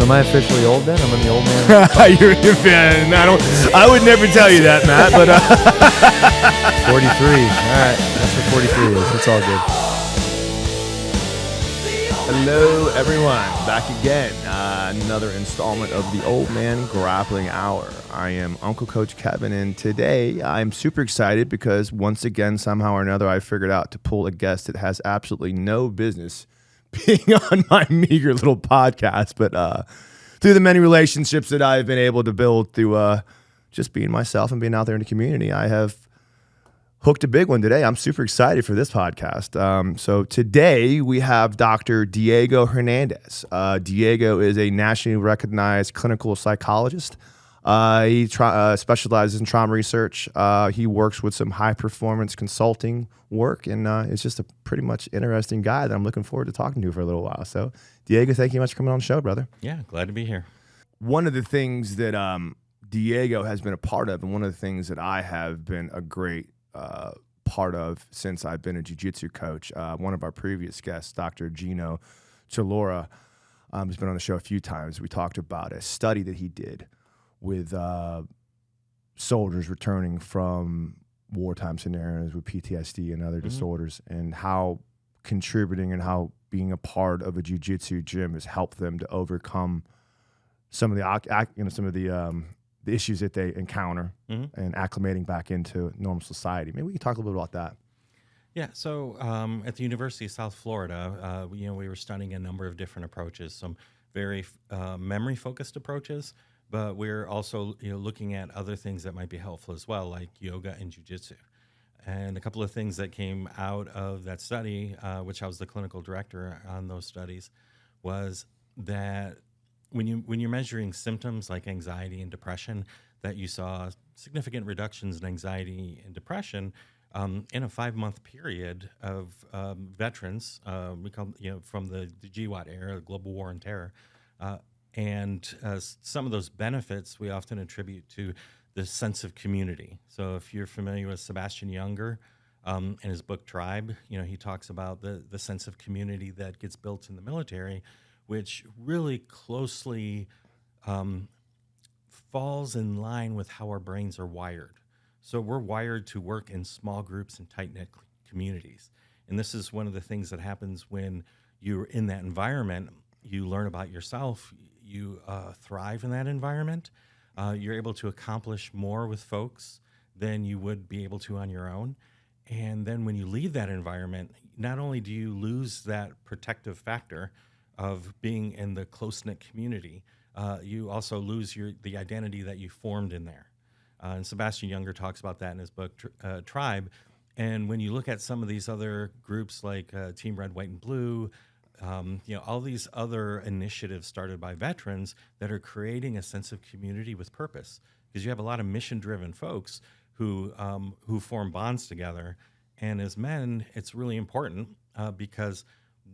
So am I officially old then? I'm in the old man. You're I would never tell you that, Matt. But 43. All right, that's what 43 is. It's all good. hello, everyone. Back again. Another installment of the Old Man Grappling Hour. I am Uncle Coach Kevin, and today I'm super excited because once again, somehow or another, I figured out to pull a guest that has absolutely no business being on my meager little podcast, but through the many relationships that I've been able to build through just being myself and being out there in the community, I have hooked a big one today. I'm super excited for this podcast. So today we have Dr. Diego Hernandez. Diego is a nationally recognized clinical psychologist. He specializes in trauma research. He works with some high performance consulting work, and it's just a pretty much interesting guy that I'm looking forward to talking to for a little while. So Diego, thank you much for coming on the show, brother. Yeah, glad to be here. One of the things that Diego has been a part of, and one of the things that I have been a great part of since I've been a Jiu Jitsu coach, one of our previous guests, Dr. Gino Chalora, has been on the show a few times. We talked about a study that he did with soldiers returning from wartime scenarios with PTSD and other disorders, and how contributing and how being a part of a jiu-jitsu gym has helped them to overcome some of the issues that they encounter and acclimating back into normal society. Maybe we can talk a little bit about that. Yeah, so at the University of South Florida, we were studying a number of different approaches, some very memory-focused approaches, but we're also looking at other things that might be helpful as well, like yoga and jiu-jitsu. And a couple of things that came out of that study, which I was the clinical director on those studies, was that when you're measuring symptoms like anxiety and depression, that you saw significant reductions in anxiety and depression in a 5-month period of veterans, we call from the GWAT era, Global War on Terror. And some of those benefits we often attribute to the sense of community. So if you're familiar with Sebastian Junger in his book Tribe, he talks about the sense of community that gets built in the military, which really closely falls in line with how our brains are wired. So we're wired to work in small groups and tight-knit communities. And this is one of the things that happens when you're in that environment. You learn about yourself. You thrive in that environment. You're able to accomplish more with folks than you would be able to on your own. And then when you leave that environment, not only do you lose that protective factor of being in the close-knit community, you also lose the identity that you formed in there. And Sebastian Junger talks about that in his book, Tribe. And when you look at some of these other groups like Team Red, White, and Blue, all these other initiatives started by veterans that are creating a sense of community with purpose, because you have a lot of mission-driven folks who form bonds together. And as men, it's really important because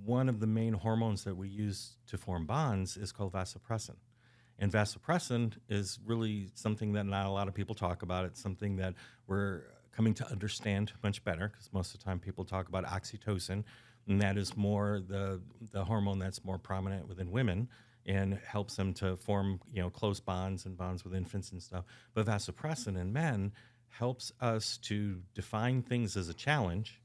one of the main hormones that we use to form bonds is called vasopressin. And vasopressin is really something that not a lot of people talk about. It's something that we're coming to understand much better, because most of the time people talk about oxytocin, and that is more the hormone that's more prominent within women and helps them to form close bonds and bonds with infants and stuff. But vasopressin in men helps us to define things as a challenge,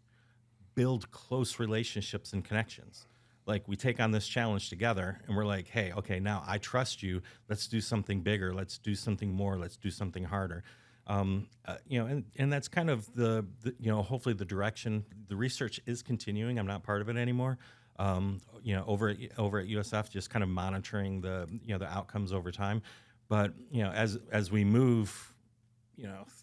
build close relationships and connections. Like, we take on this challenge together and we're like, hey, okay, now I trust you. Let's do something bigger. Let's do something more. Let's do something harder. And that's kind of the hopefully the direction. The research is continuing. I'm not part of it anymore. Over at USF, just kind of monitoring the outcomes over time. But as we move,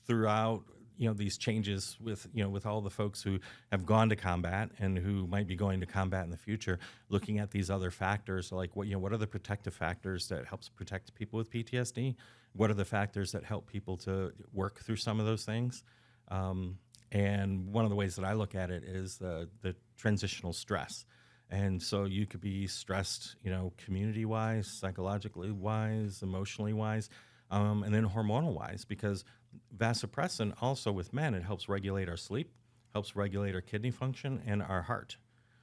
throughout these changes with all the folks who have gone to combat and who might be going to combat in the future, looking at these other factors, like what are the protective factors that helps protect people with PTSD? What are the factors that help people to work through some of those things? And one of the ways that I look at it is the transitional stress. And so you could be stressed, community-wise, psychologically-wise, emotionally-wise, and then hormonal-wise, because vasopressin also with men, it helps regulate our sleep, helps regulate our kidney function and our heart.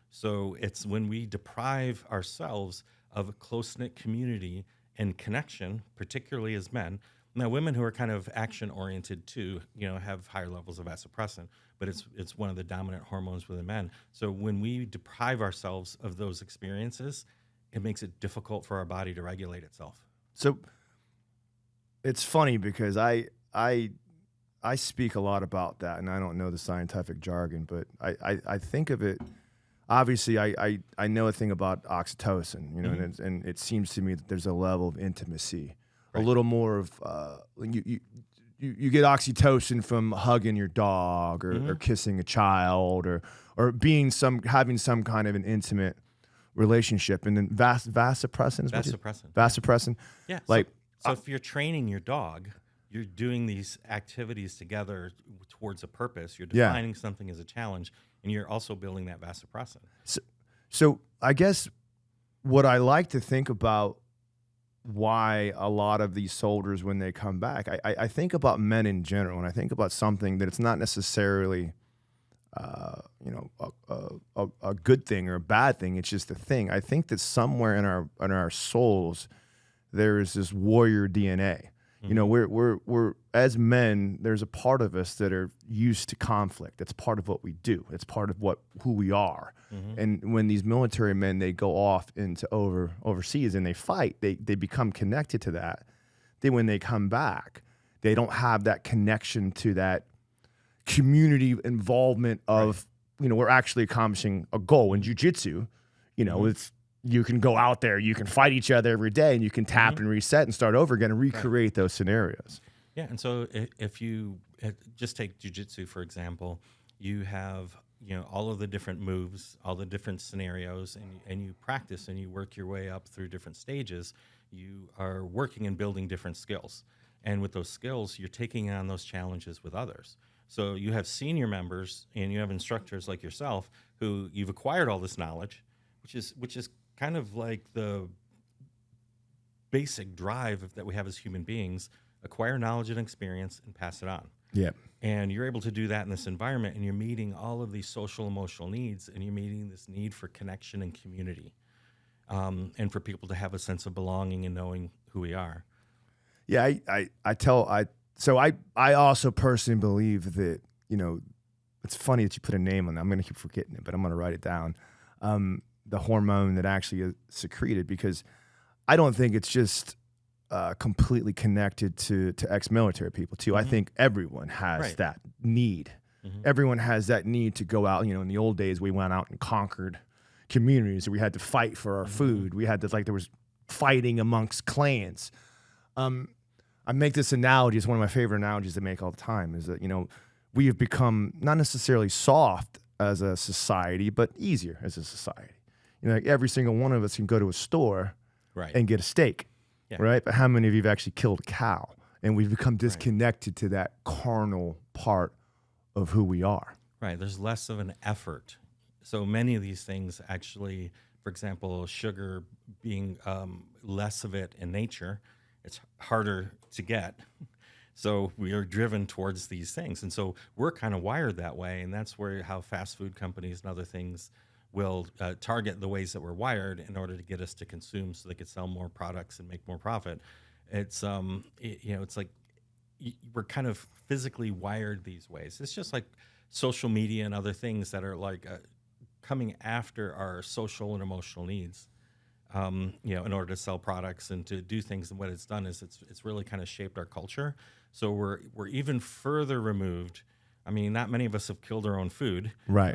So it's when we deprive ourselves of close-knit community and connection, particularly as men. Now, women who are kind of action-oriented too, have higher levels of vasopressin, but it's one of the dominant hormones within men. So when we deprive ourselves of those experiences, it makes it difficult for our body to regulate itself. So it's funny because I speak a lot about that, and I don't know the scientific jargon, but I think of it. Obviously, I know a thing about oxytocin, and it seems to me that there's a level of intimacy, a little more of you get oxytocin from hugging your dog or kissing a child or having some kind of an intimate relationship, and then vasopressin. Vasopressin. Yeah. Like so if you're training your dog, you're doing these activities together towards a purpose. You're defining something as a challenge, and you're also building that vasopressin. So I guess what I like to think about why a lot of these soldiers, when they come back, I think about men in general, and I think about something that it's not necessarily a good thing or a bad thing. It's just a thing. I think that somewhere in our souls there is this warrior DNA. We're as men, there's a part of us that are used to conflict. It's part of what we do. It's part of who we are. And when these military men, they go off into overseas and they fight, they become connected to that. Then when they come back, they don't have that connection to that community involvement of, we're actually accomplishing a goal. In Jiu Jitsu, it's, you can go out there, you can fight each other every day, and you can tap and reset and start over again and recreate those scenarios. Yeah, and so if you just take Jiu Jitsu, for example, you have all of the different moves, all the different scenarios, and you practice and you work your way up through different stages. You are working and building different skills. And with those skills, you're taking on those challenges with others. So you have senior members and you have instructors like yourself who you've acquired all this knowledge, which is kind of like the basic drive that we have as human beings: acquire knowledge and experience and pass it on. Yeah. And you're able to do that in this environment, and you're meeting all of these social, emotional needs, and you're meeting this need for connection and community, and for people to have a sense of belonging and knowing who we are. Yeah, I also personally believe that, it's funny that you put a name on that. I'm going to keep forgetting it, but I'm going to write it down. The hormone that actually is secreted, because I don't think it's just completely connected to ex-military people too. I think everyone has that need. Everyone has that need to go out. In the old days, we went out and conquered communities. We had to fight for our food. We had to, there was fighting amongst clans. I make this analogy. It's one of my favorite analogies to make all the time, is that, we have become not necessarily soft as a society, but easier as a society. Every single one of us can go to a store and get a steak, right? But how many of you have actually killed a cow? And we've become disconnected to that carnal part of who we are. Right. There's less of an effort. So many of these things actually, for example, sugar being less of it in nature, it's harder to get. So we are driven towards these things. And so we're kind of wired that way. And that's how fast food companies and other things will target the ways that we're wired in order to get us to consume, so they could sell more products and make more profit. It's it's like we're kind of physically wired these ways. It's just like social media and other things that are coming after our social and emotional needs, in order to sell products and to do things. And what it's done is it's really kind of shaped our culture. So we're even further removed. I mean, not many of us have killed our own food. Right.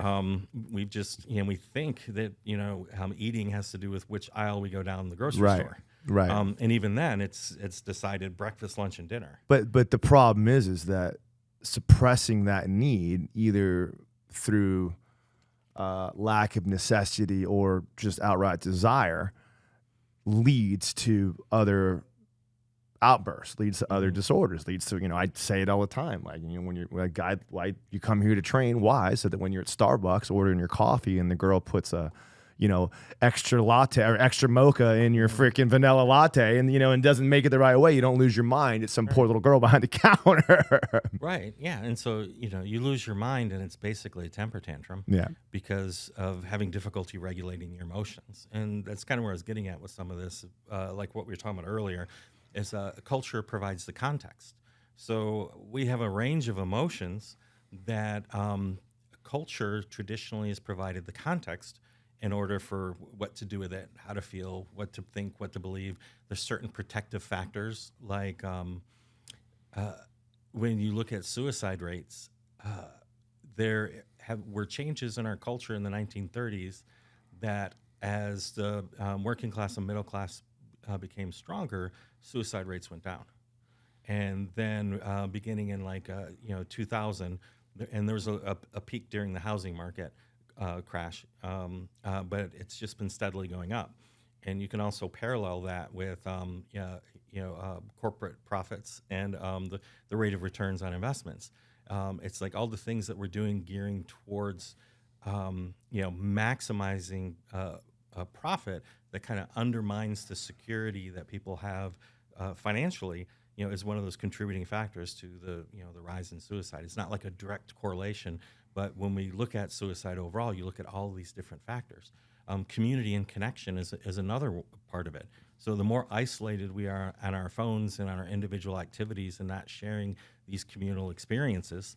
We've just, we think that, eating has to do with which aisle we go down the grocery store. Right. And even then it's decided breakfast, lunch, and dinner. But the problem is that suppressing that need, either through lack of necessity or just outright desire, leads to other outbursts, leads to other disorders, leads to, I say it all the time, when you're a guy, you come here to train, why? So that when you're at Starbucks ordering your coffee and the girl puts a extra latte or extra mocha in your freaking vanilla latte, and and doesn't make it the right way, you don't lose your mind. It's some poor little girl behind the counter. Right. Yeah. And so, you lose your mind, and it's basically a temper tantrum. Yeah. Because of having difficulty regulating your emotions. And that's kind of where I was getting at with some of this, like what we were talking about earlier, is culture provides the context. So we have a range of emotions that culture traditionally has provided the context in order for what to do with it, how to feel, what to think, what to believe. There's certain protective factors, like when you look at suicide rates, there were changes in our culture in the 1930s that as the working class and middle class became stronger, suicide rates went down. And then beginning in 2000, and there was a peak during the housing market crash, but it's just been steadily going up. And you can also parallel that with corporate profits and the rate of returns on investments. It's like all the things that we're doing gearing towards maximizing a profit that kind of undermines the security that people have financially, is one of those contributing factors to the rise in suicide. It's not like a direct correlation, but when we look at suicide overall, you look at all these different factors. Community and connection is another part of it. So the more isolated we are on our phones and on our individual activities and not sharing these communal experiences,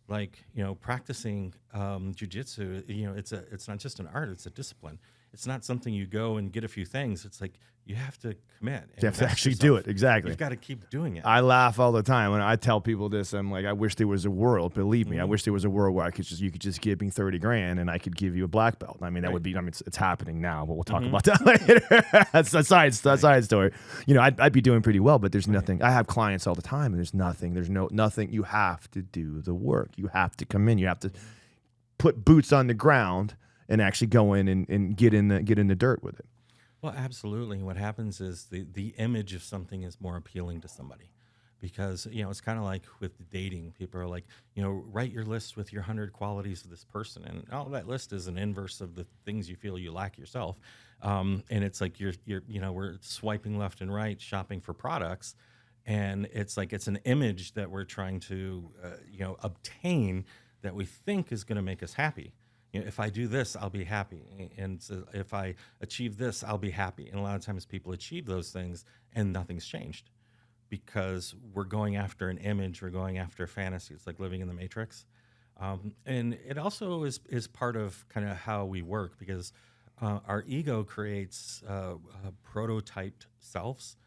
like practicing Jiu Jitsu, it's not just an art; it's a discipline. It's not something you go and get a few things. It's like you have to commit. You have to actually do it. Exactly. You've got to keep doing it. I laugh all the time when I tell people this. I'm like, I wish there was a world. Believe me, I wish there was a world where you could just give me $30,000 and I could give you a black belt. I mean, that would be. I mean, it's happening now, but we'll talk about that later. That's a side story. I'd be doing pretty well, but there's nothing. I have clients all the time, and there's nothing. There's nothing. You have to do the work. You have to come in. You have to put boots on the ground and actually go in and get in the dirt with it. Well, absolutely. What happens is the image of something is more appealing to somebody, because it's kind of like with dating. People are like, write your list with your 100 qualities of this person, and all that list is an inverse of the things you feel you lack yourself. And it's like we're swiping left and right, shopping for products, and it's like it's an image that we're trying to obtain that we think is going to make us happy. If I do this, I'll be happy. And so if I achieve this, I'll be happy. And a lot of times people achieve those things and nothing's changed because we're going after an image, we're going after a fantasy. It's like living in the Matrix. And it also is part of kind of how we work, because our ego creates prototyped selves,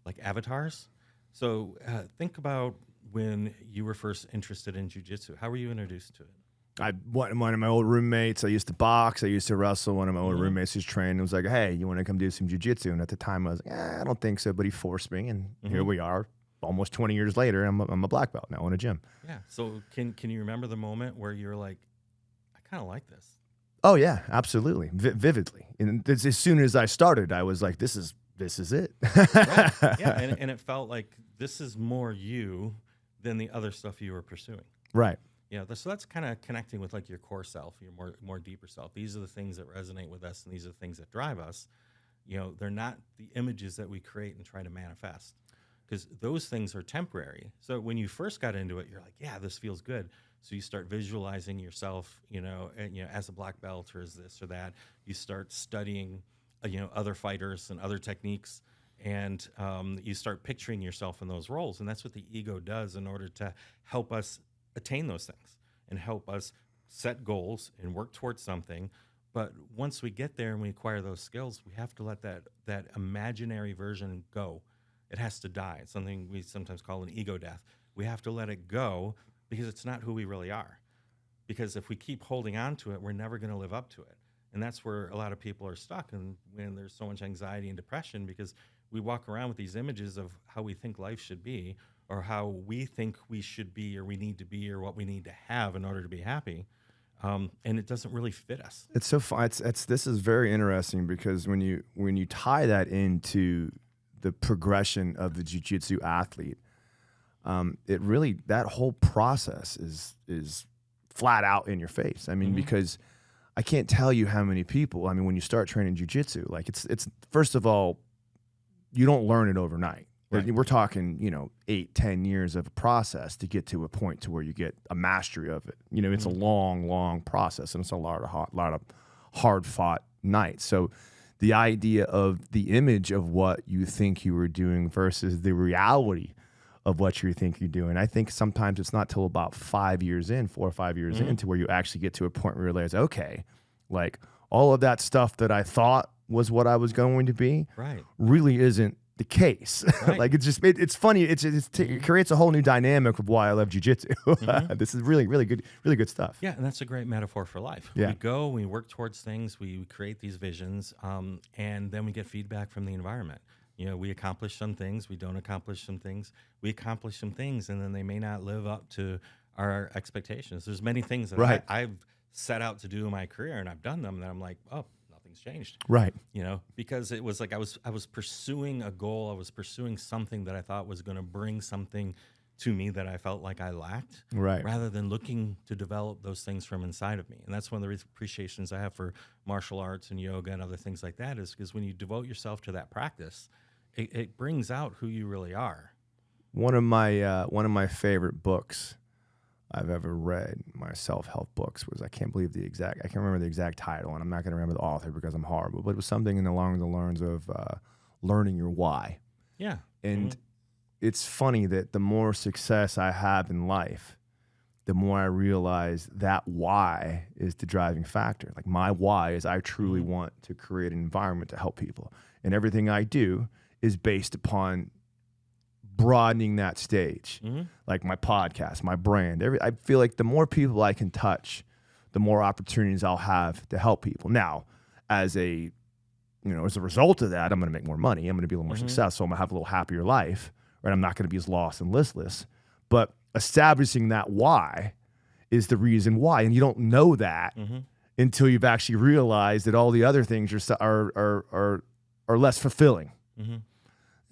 like avatars. So think about when you were first interested in Jiu Jitsu. How were you introduced to it? One of my old roommates, I used to box, I used to wrestle. One of my old roommates who's trained was like, hey, you want to come do some jiu-jitsu? And at the time I was like, I don't think so, but he forced me, and here we are almost 20 years later. I'm a black belt now in a gym. Yeah. So can you remember the moment where you're like, I kind of like this? Oh yeah, absolutely. Vividly. And as soon as I started, I was like, this is it. Right. Yeah. And it felt like this is more you than the other stuff you were pursuing. Right. So that's kind of connecting with like your core self, your more deeper self. These are the things that resonate with us, and these are the things that drive us. They're not the images that we create and try to manifest, because those things are temporary. So when you first got into it, you're like, yeah, this feels good. So you start visualizing yourself, as a black belt or as this or that. You start studying, other fighters and other techniques, and you start picturing yourself in those roles. And that's what the ego does in order to help us attain those things and help us set goals and work towards something. But once we get there and we acquire those skills, we have to let that imaginary version go. It has to die. It's something we sometimes call an ego death. We have to let it go because it's not who we really are. Because if we keep holding on to it, we're never going to live up to it. And that's where a lot of people are stuck, and when there's so much anxiety and depression, because we walk around with these images of how we think life should be, or how we think we should be, or we need to be, or what we need to have in order to be happy, and it doesn't really fit us. It's so fun. This is very interesting, because when you tie that into the progression of the jiu-jitsu athlete, it really, that whole process is flat out in your face. I mean, because I can't tell you how many people, I mean, when you start training jiu-jitsu, like it's first of all, you don't learn it overnight. Right. We're talking, 8-10 years of a process to get to a point to where you get a mastery of it. It's a long process, and it's a lot of hard fought nights. So the idea of the image of what you think you were doing versus the reality of what you think you're doing, I think sometimes it's not till about 4 or 5 years into where you actually get to a point where you realize, okay, like all of that stuff that I thought was what I was going to be really isn't the case. Right. Like it's funny. It creates a whole new dynamic of why I love jiu-jitsu. This is really good stuff. Yeah, and that's a great metaphor for life. Yeah. We go, we work towards things, we create these visions, and then we get feedback from the environment. We accomplish some things, we don't accomplish some things. We accomplish some things, and then they may not live up to our expectations. There's many things that I've set out to do in my career, and I've done them, and I'm like, oh, nothing's changed. Right. Because it was like I was pursuing a goal. I was pursuing something that I thought was going to bring something to me that I felt like I lacked. Right. Rather than looking to develop those things from inside of me. And that's one of the appreciations I have for martial arts and yoga and other things like that, is because when you devote yourself to that practice, it brings out who you really are. One of my favorite books I've ever read, my self-help books, was I can't remember the exact title, and I'm not going to remember the author because I'm horrible, but it was something along the lines of learning your why. Yeah. And it's funny that the more success I have in life, the more I realize that why is the driving factor. Like my why is I truly want to create an environment to help people. And everything I do is based upon broadening that stage, like my podcast, my brand. I feel like the more people I can touch, the more opportunities I'll have to help people. Now, as a result of that, I'm going to make more money. I'm going to be a little more successful. I'm going to have a little happier life, right? I'm not going to be as lost and listless. But establishing that why is the reason why, and you don't know that until you've actually realized that all the other things are less fulfilling.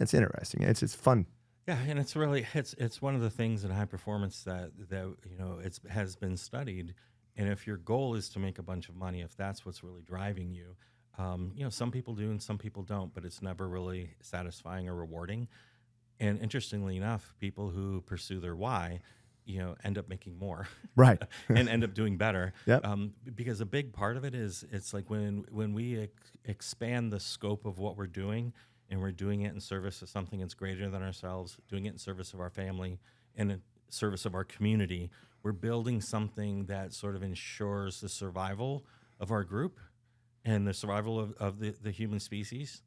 It's interesting. It's fun. Yeah, and it's really it's one of the things in high performance that it has been studied. And if your goal is to make a bunch of money, if that's what's really driving you, some people do and some people don't, but it's never really satisfying or rewarding. And interestingly enough, people who pursue their why, end up making more, right, and end up doing better. Yep. Because a big part of it is it's like when we expand the scope of what we're doing. And we're doing it in service of something that's greater than ourselves, doing it in service of our family, and in service of our community. We're building something that sort of ensures the survival of our group and the survival of the human species.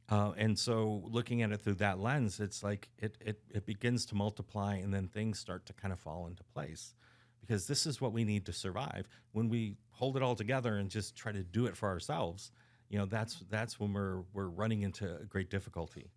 And so looking at it through that lens, it's like it begins to multiply, and then things start to kind of fall into place. Because this is what we need to survive. When we hold it all together and just try to do it for ourselves, that's when we're running into great difficulty.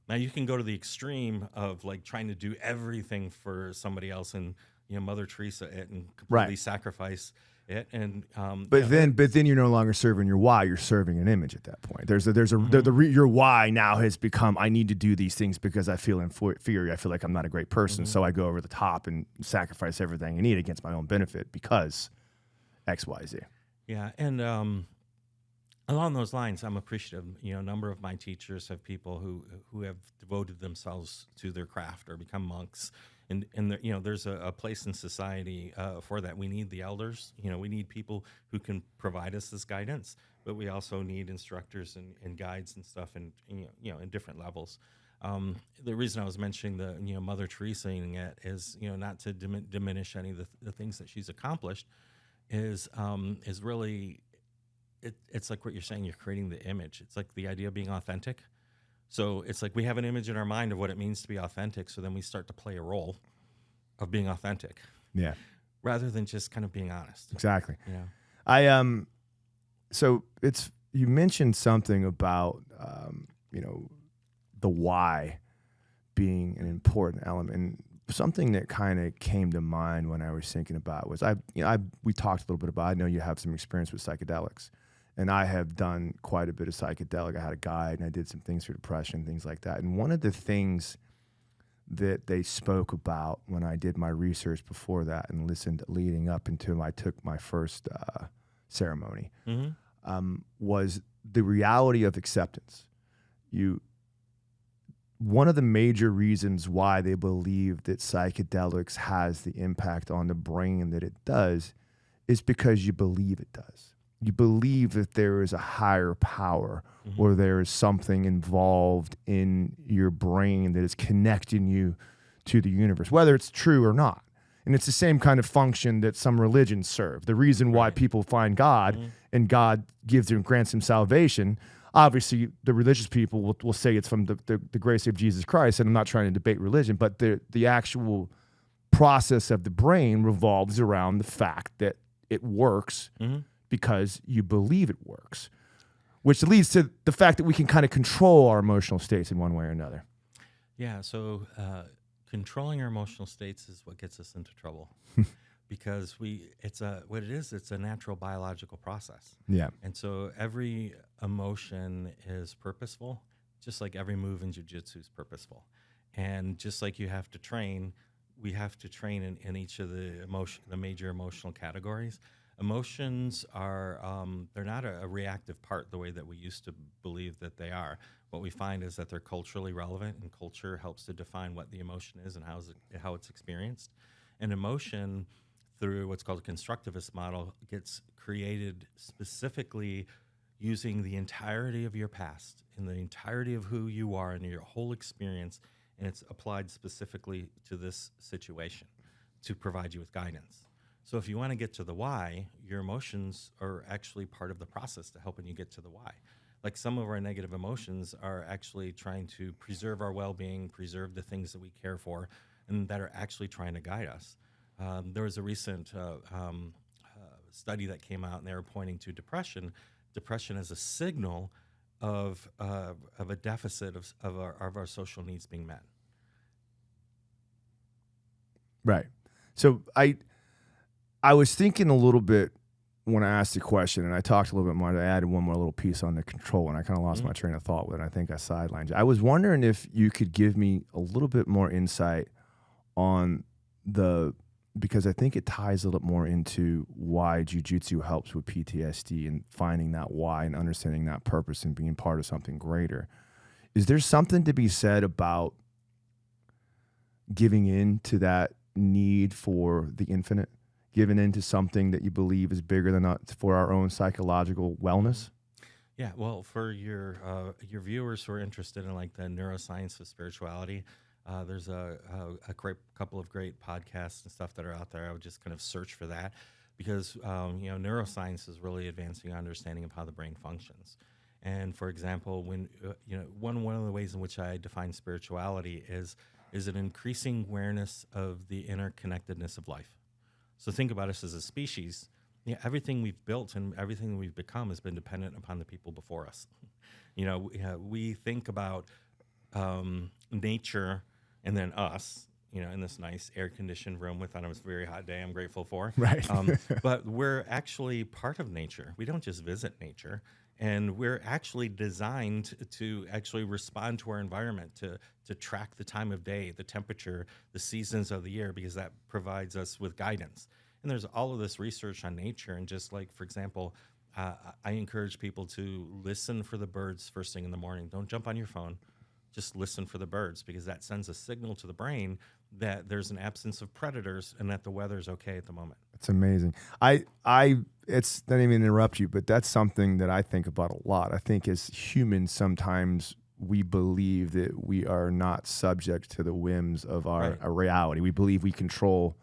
Now you can go to the extreme of like trying to do everything for somebody else and Mother Teresa it and completely sacrifice it. And but then you're no longer serving your why. You're serving an image at that point. Your why now has become, I need to do these things because I feel inferior. I feel like I'm not a great person, so I go over the top and sacrifice everything I need against my own benefit because X, Y, Z. Yeah, and along those lines, I'm appreciative. A number of my teachers have people who have devoted themselves to their craft or become monks, and there's a place in society for that. We need the elders. We need people who can provide us this guidance, but we also need instructors and guides and stuff, and in different levels. The reason I was mentioning the Mother Teresa it is not to diminish any of the things that she's accomplished, is really. It's like what you're saying, you're creating the image. It's like the idea of being authentic. So it's like we have an image in our mind of what it means to be authentic, so then we start to play a role of being authentic. Yeah. Rather than just kind of being honest. Exactly. Yeah. So you mentioned something about the why being an important element. And something that kind of came to mind when I was thinking about was we talked a little bit about, I know you have some experience with psychedelics. And I have done quite a bit of psychedelic. I had a guide, and I did some things for depression, things like that. And one of the things that they spoke about when I did my research before that and listened leading up until I took my first ceremony, Mm-hmm. was the reality of acceptance. One of the major reasons why they believe that psychedelics has the impact on the brain that it does is because you believe it does. You believe that there is a higher power or there is something involved in your brain that is connecting you to the universe, whether it's true or not. And it's the same kind of function that some religions serve. The reason why people find God and God gives them, grants them salvation, obviously the religious people will say it's from the grace of Jesus Christ, and I'm not trying to debate religion, but the actual process of the brain revolves around the fact that it works because you believe it works, which leads to the fact that we can kind of control our emotional states in one way or another. Yeah, so controlling our emotional states is what gets us into trouble because it's a natural biological process. Yeah. And so every emotion is purposeful, just like every move in Jiu Jitsu is purposeful. And just like you have to train, we have to train in each of the major emotional categories. Emotions are, they're not a reactive part the way that we used to believe that they are. What we find is that they're culturally relevant, and culture helps to define what the emotion is and how it's experienced. And emotion, through what's called a constructivist model, gets created specifically using the entirety of your past and the entirety of who you are and your whole experience, and it's applied specifically to this situation to provide you with guidance. So if you want to get to the why, your emotions are actually part of the process to helping you get to the why. Like some of our negative emotions are actually trying to preserve our well-being, preserve the things that we care for, and that are actually trying to guide us. There was a recent study that came out, and they were pointing to depression as a signal of a deficit of our social needs being met. Right. So I was thinking a little bit when I asked the question, and I talked a little bit more. I added one more little piece on the control, and I kind of lost my train of thought with it. I think I sidelined you. I was wondering if you could give me a little bit more insight on because I think it ties a little more into why jiu-jitsu helps with PTSD and finding that why and understanding that purpose and being part of something greater. Is there something to be said about giving in to that need for the infinite? Giving into something that you believe is bigger than us for our own psychological wellness? Yeah, well, for your viewers who are interested in like the neuroscience of spirituality, there's a great couple of great podcasts and stuff that are out there. I would just kind of search for that because neuroscience is really advancing our understanding of how the brain functions. And for example, when one of the ways in which I define spirituality is an increasing awareness of the interconnectedness of life. So think about us as a species. Everything we've built and everything we've become has been dependent upon the people before us. We think about nature and then us, in this nice air-conditioned room on a very hot day I'm grateful for. Right. But we're actually part of nature. We don't just visit nature. And we're actually designed to actually respond to our environment, to track the time of day, the temperature, the seasons of the year, because that provides us with guidance. And there's all of this research on nature. And just like, for example, I encourage people to listen for the birds first thing in the morning. Don't jump on your phone. Just listen for the birds, because that sends a signal to the brain that there's an absence of predators and that the weather's okay at the moment. It's amazing. It's not even interrupt you, but that's something that I think about a lot. I think as humans, sometimes we believe that we are not subject to the whims of our reality. We believe we control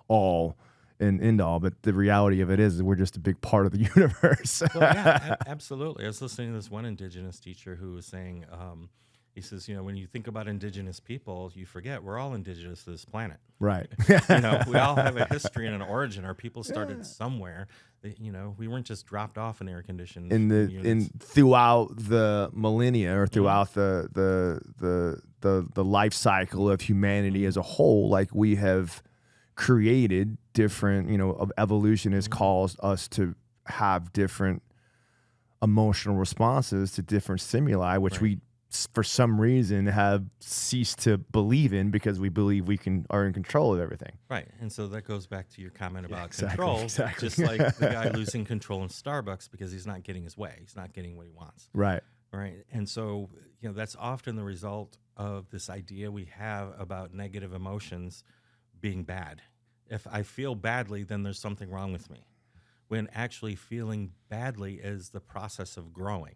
all and end all, but the reality of it is that we're just a big part of the universe. Well, yeah, absolutely. I was listening to this one indigenous teacher who was saying, he says, when you think about indigenous people, you forget we're all indigenous to this planet. Right. We all have a history and an origin. Our people started somewhere. We weren't just dropped off in air-conditioned units. Throughout the millennia or throughout the life cycle of humanity as a whole, like we have created different, evolution has caused us to have different emotional responses to different stimuli, which we for some reason have ceased to believe in because we believe we are in control of everything. Right. And so that goes back to your comment about exactly, control. exactly. Just like the guy losing control in Starbucks because he's not getting his way. He's not getting what he wants. Right. Right. And so, that's often the result of this idea we have about negative emotions being bad. If I feel badly, then there's something wrong with me. When actually feeling badly is the process of growing.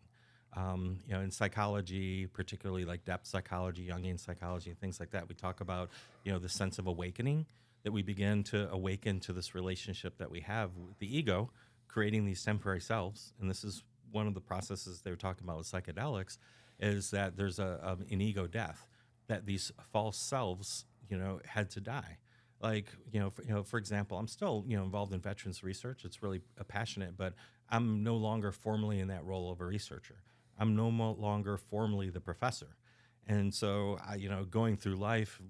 In psychology, particularly like depth psychology, Jungian psychology, and things like that, we talk about, the sense of awakening, that we begin to awaken to this relationship that we have with the ego, creating these temporary selves. And this is one of the processes they were talking about with psychedelics, is that there's an ego death, that these false selves, had to die. Like, for example, I'm still, involved in veterans research. It's really passionate, but I'm no longer formally in that role of a researcher. I'm no longer formally the professor. And so, going through life,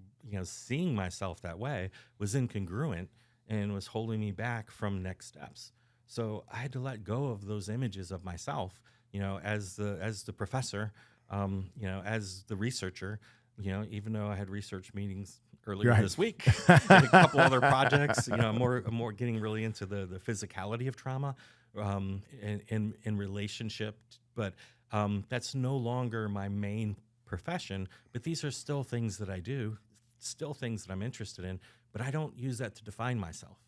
seeing myself that way was incongruent and was holding me back from next steps. So I had to let go of those images of myself, as the professor, as the researcher, even though I had research meetings earlier this week, and a couple other projects, more getting really into the physicality of trauma, in relationship, but that's no longer my main profession. But these are still things that I do, still things that I'm interested in, but I don't use that to define myself.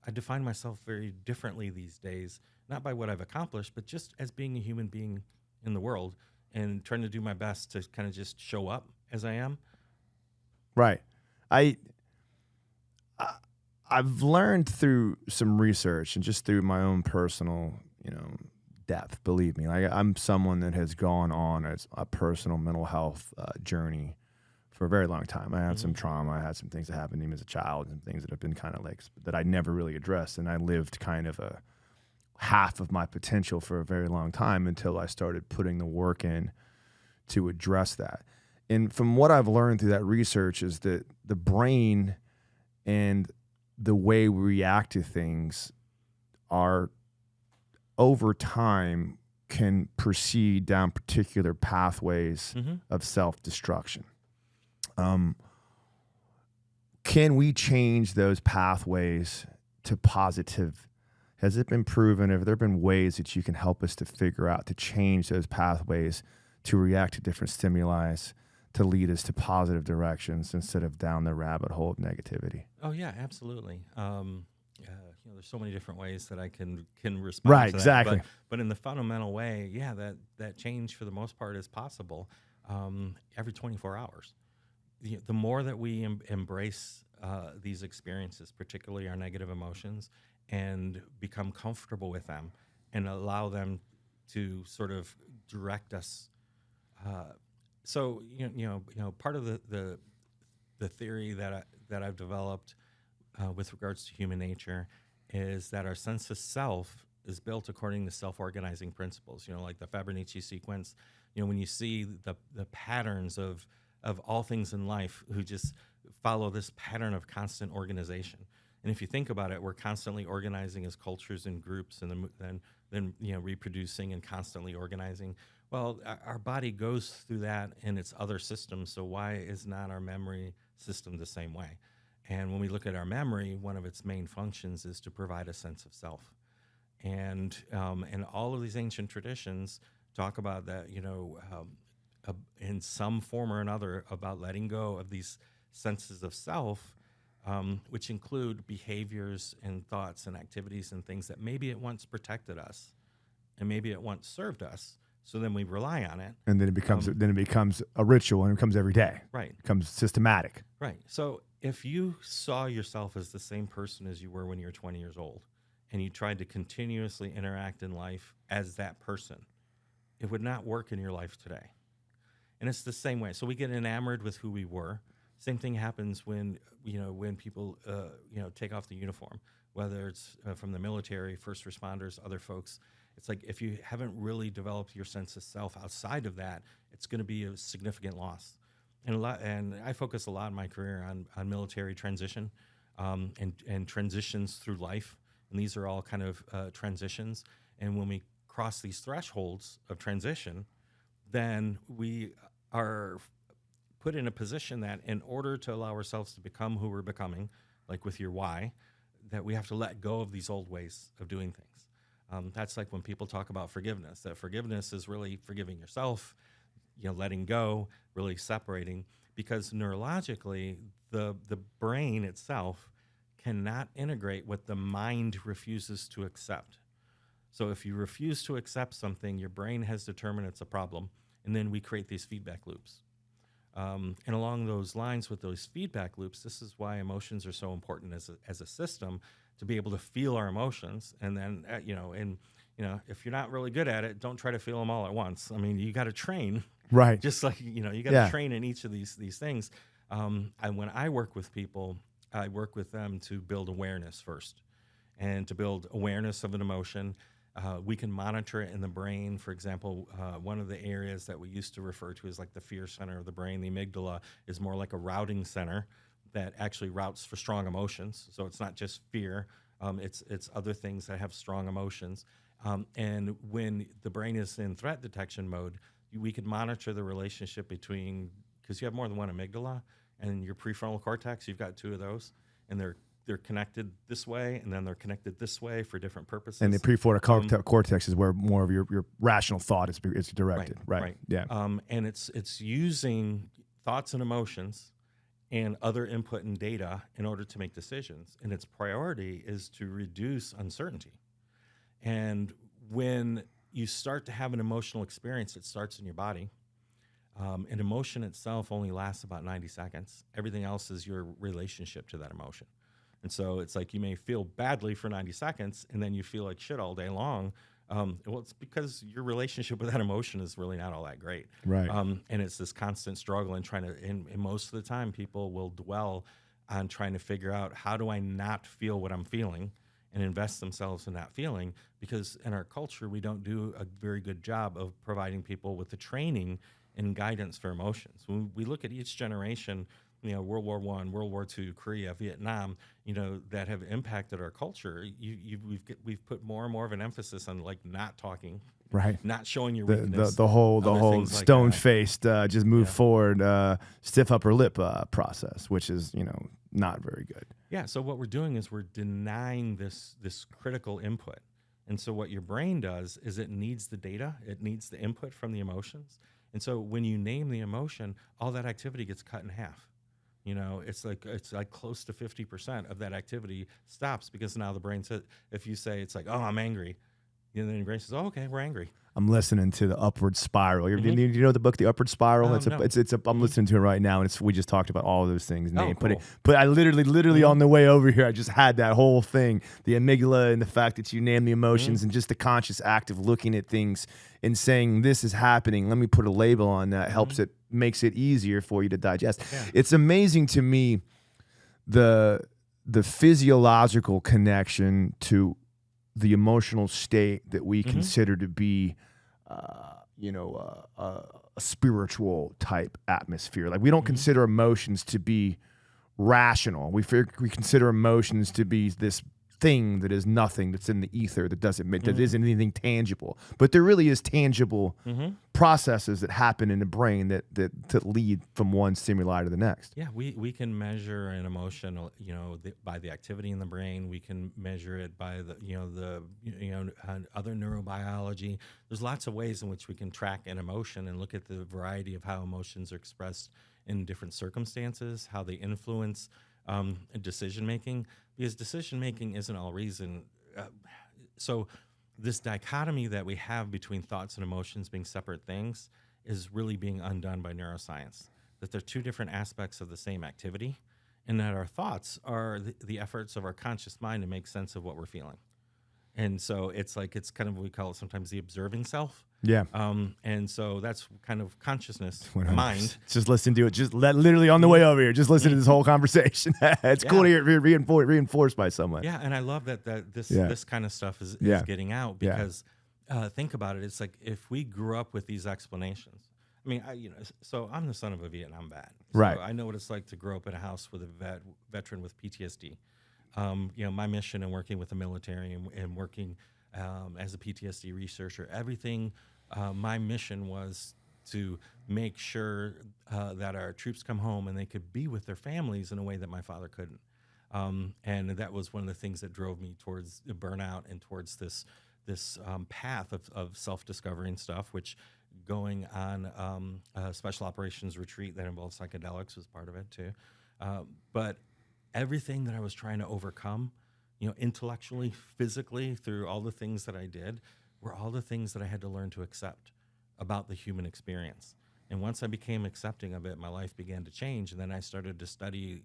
I define myself very differently these days, not by what I've accomplished, but just as being a human being in the world and trying to do my best to kind of just show up as I am. Right. I've learned through some research and just through my own personal, depth, believe me. I'm someone that has gone on a personal mental health journey for a very long time. I had some trauma. I had some things that happened to me as a child and things that have been kind of like that I never really addressed. And I lived kind of a half of my potential for a very long time until I started putting the work in to address that. And from what I've learned through that research is that the brain and the way we react to things are over time can proceed down particular pathways of self-destruction. Can we change those pathways to positive? Has it been proven? Have there been ways that you can help us to figure out to change those pathways to react to different stimuli, to lead us to positive directions instead of down the rabbit hole of negativity? Oh yeah, absolutely. There's so many different ways that I can respond to that. Exactly. But in the fundamental way, that change for the most part is possible every 24 hours. The more that we embrace these experiences, particularly our negative emotions, and become comfortable with them and allow them to sort of direct us. So part of the theory that I've developed with regards to human nature is that our sense of self is built according to self-organizing principles. Like the Fibonacci sequence. When you see the patterns of all things in life, who just follow this pattern of constant organization. And if you think about it, we're constantly organizing as cultures and groups, and then reproducing and constantly organizing. Well, our body goes through that in its other systems, so why is not our memory system the same way? And when we look at our memory, one of its main functions is to provide a sense of self. And all of these ancient traditions talk about that, in some form or another, about letting go of these senses of self, which include behaviors and thoughts and activities and things that maybe it once protected us and maybe it once served us. So then we rely on it. And then it becomes a ritual, and it becomes every day. Right. It becomes systematic. Right. So if you saw yourself as the same person as you were when you were 20 years old, and you tried to continuously interact in life as that person, it would not work in your life today. And it's the same way. So we get enamored with who we were. Same thing happens when people take off the uniform, whether it's from the military, first responders, other folks. It's like if you haven't really developed your sense of self outside of that, it's going to be a significant loss. And I focus a lot in my career on military transition and transitions through life. And these are all kind of transitions. And when we cross these thresholds of transition, then we are put in a position that in order to allow ourselves to become who we're becoming, like with your why, that we have to let go of these old ways of doing things. That's like when people talk about forgiveness, that forgiveness is really forgiving yourself, letting go, really separating, because neurologically, the brain itself cannot integrate what the mind refuses to accept. So if you refuse to accept something, your brain has determined it's a problem, and then we create these feedback loops. And along those lines with those feedback loops, this is why emotions are so important as a system, to be able to feel our emotions. And then, if you're not really good at it, don't try to feel them all at once. I mean, you got to train. Right. Just like, you got to train in each of these things. When I work with people, I work with them to build awareness first, and to build awareness of an emotion. We can monitor it in the brain. For example, one of the areas that we used to refer to as like the fear center of the brain, the amygdala, is more like a routing center that actually routes for strong emotions. So it's not just fear. It's other things that have strong emotions. And when the brain is in threat detection mode, we can monitor the relationship between, because you have more than one amygdala, and your prefrontal cortex, you've got two of those, and they're connected this way, and then they're connected this way for different purposes. And the prefrontal cortex is where more of your rational thought is directed. Right. Yeah. And it's using thoughts and emotions and other input and data in order to make decisions. And its priority is to reduce uncertainty. And when you start to have an emotional experience, it starts in your body. An emotion itself only lasts about 90 seconds. Everything else is your relationship to that emotion. And so it's like you may feel badly for 90 seconds, and then you feel like shit all day long. Well, it's because your relationship with that emotion is really not all that great. Right. And it's this constant struggle and and most of the time people will dwell on trying to figure out, how do I not feel what I'm feeling, and invest themselves in that feeling, because in our culture, we don't do a very good job of providing people with the training and guidance for emotions. When we look at each generation, World War I, World War II, Korea, Vietnam, that have impacted our culture, we've put more and more of an emphasis on like not talking, right, not showing your weakness. The whole stone-faced, just move forward, stiff upper lip process, which is not very good. Yeah. So what we're doing is we're denying this critical input, and so what your brain does is it needs the data, it needs the input from the emotions, and so when you name the emotion, all that activity gets cut in half. It's like close to 50% of that activity stops, because now the brain says, if you say it's like, oh, I'm angry, then your brain says, oh, okay, we're angry. I'm listening to the Upward Spiral. Do you know the book, The Upward Spiral? No. I'm listening to it right now, and we just talked about all of those things. Cool. But I literally on the way over here, I just had that whole thing, the amygdala, and the fact that you name the emotions, and just the conscious act of looking at things and saying, this is happening, let me put a label on that, makes it easier for you to digest. Yeah. It's amazing to me the physiological connection to the emotional state that we consider to be, a spiritual type atmosphere. Like, we don't consider emotions to be rational. We consider emotions to be this thing that is nothing, that's in the ether, that that isn't anything tangible. But there really is tangible processes that happen in the brain that lead from one stimuli to the next. Yeah, we can measure an emotion, by the activity in the brain. We can measure it by the other neurobiology. There's lots of ways in which we can track an emotion and look at the variety of how emotions are expressed in different circumstances, how they influence decision making, because decision making isn't all reason. So this dichotomy that we have between thoughts and emotions being separate things is really being undone by neuroscience. That they're two different aspects of the same activity, and that our thoughts are the efforts of our conscious mind to make sense of what we're feeling. And so it's kind of, we call it sometimes the observing self. Yeah. And so that's kind of consciousness, 100%. mind. Just listen to it. Just literally on the way over here, just listen to this whole conversation. It's cool to hear it reinforced by someone. Yeah, and I love that this kind of stuff is getting out, because think about it. It's like, if we grew up with these explanations. I mean, so I'm the son of a Vietnam vet. So right. I know what it's like to grow up in a house with a veteran with PTSD. My mission in working with the military and working as a PTSD researcher, everything, my mission was to make sure that our troops come home and they could be with their families in a way that my father couldn't. And that was one of the things that drove me towards burnout and towards this path of self-discovery and stuff, which going on a special operations retreat that involved psychedelics was part of it too. But everything that I was trying to overcome, intellectually, physically, through all the things that I did, were all the things that I had to learn to accept about the human experience. And once I became accepting of it, my life began to change. And then I started to study,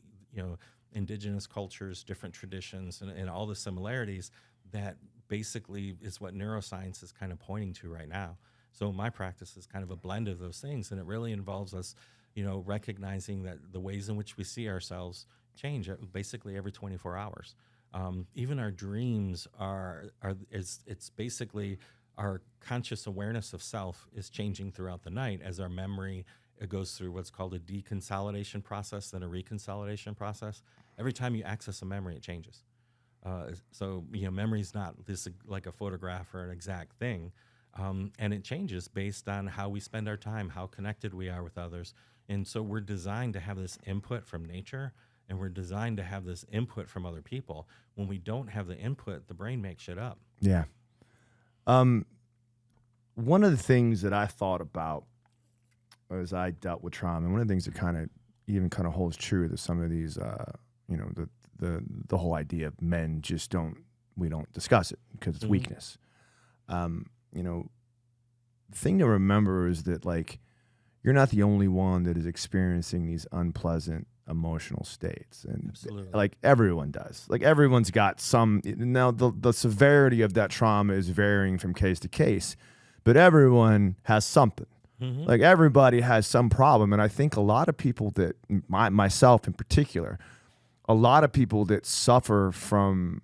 indigenous cultures, different traditions, and all the similarities that basically is what neuroscience is kind of pointing to right now. So my practice is kind of a blend of those things, and it really involves us, recognizing that the ways in which we see ourselves change basically every 24 hours. Even our dreams it's basically our conscious awareness of self is changing throughout the night as our memory goes through what's called a deconsolidation process, then a reconsolidation process. Every time you access a memory, it changes. So memory is not this like a photograph or an exact thing, and it changes based on how we spend our time, how connected we are with others. And so we're designed to have this input from nature, and we're designed to have this input from other people. When we don't have the input, the brain makes shit up. Yeah. One of the things that I thought about as I dealt with trauma, and one of the things that kind of holds true to some of these, the whole idea of men we don't discuss it because it's weakness. The thing to remember is that like you're not the only one that is experiencing these unpleasant emotional states, and like everyone does. Like everyone's got some. Now the severity of that trauma is varying from case to case, but everyone has something. Mm-hmm. Like everybody has some problem, and I think a lot of people that myself in particular, a lot of people that suffer from